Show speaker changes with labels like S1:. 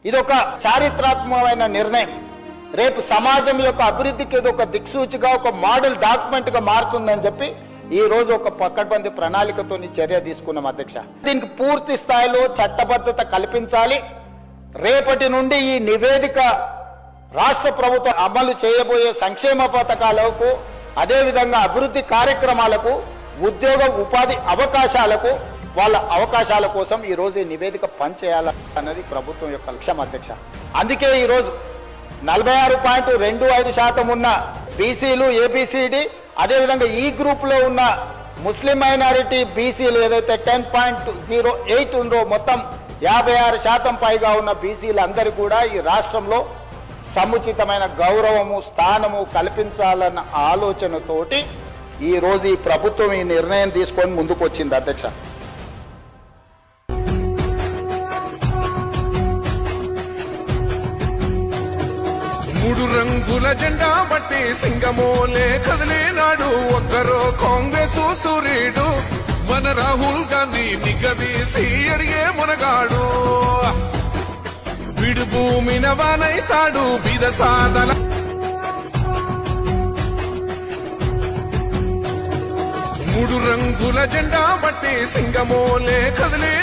S1: ఇది ఒక చారిత్రాత్మకమైన నిర్ణయం. రేపు సమాజం యొక్క అభివృద్ధికి ఇది ఒక దిక్సూచిగా, ఒక మోడల్ డాక్యుమెంట్ గా మారుతుందని చెప్పి ఈ రోజు ఒక పకడ్బందీ ప్రణాళికతో చర్య తీసుకున్నాం అధ్యక్ష. దీనికి పూర్తి స్థాయిలో చట్టబద్ధత కల్పించాలి. రేపటి నుండి ఈ నివేదిక రాష్ట్ర ప్రభుత్వం అమలు చేయబోయే సంక్షేమ పథకాలకు, అదేవిధంగా అభివృద్ధి కార్యక్రమాలకు, ఉద్యోగ ఉపాధి అవకాశాలకు, వాళ్ళ అవకాశాల కోసం ఈ రోజు ఈ నివేదిక పనిచేయాలన్నది ప్రభుత్వం యొక్క లక్ష్యం అధ్యక్ష. అందుకే ఈరోజు 46.25% ఉన్న బీసీలు, ఏబిసిడి, అదేవిధంగా ఈ గ్రూప్ లో ఉన్న ముస్లిం మైనారిటీ బీసీలు ఏదైతే 10.08 ఉందో, మొత్తం 56% పైగా ఉన్న బీసీలు అందరూ కూడా ఈ రాష్ట్రంలో సముచితమైన గౌరవము, స్థానము కల్పించాలన్న ఆలోచనతోటి ఈ రోజు ఈ ప్రభుత్వం ఈ నిర్ణయం తీసుకొని ముందుకు వచ్చింది అధ్యక్ష.
S2: మూడు రంగుల జెండా బట్టి సింగమోలే కదిలేనాడు ఒక్కరో కాంగ్రెస్ సూర్యుడు, మన రాహుల్ గాంధీ నిగదీసి అడిగే మునగాడు, విడు భూమిన వానైతాడు బీద సాదల. మూడు రంగుల జెండా బట్టి సింగమోలే కదిలే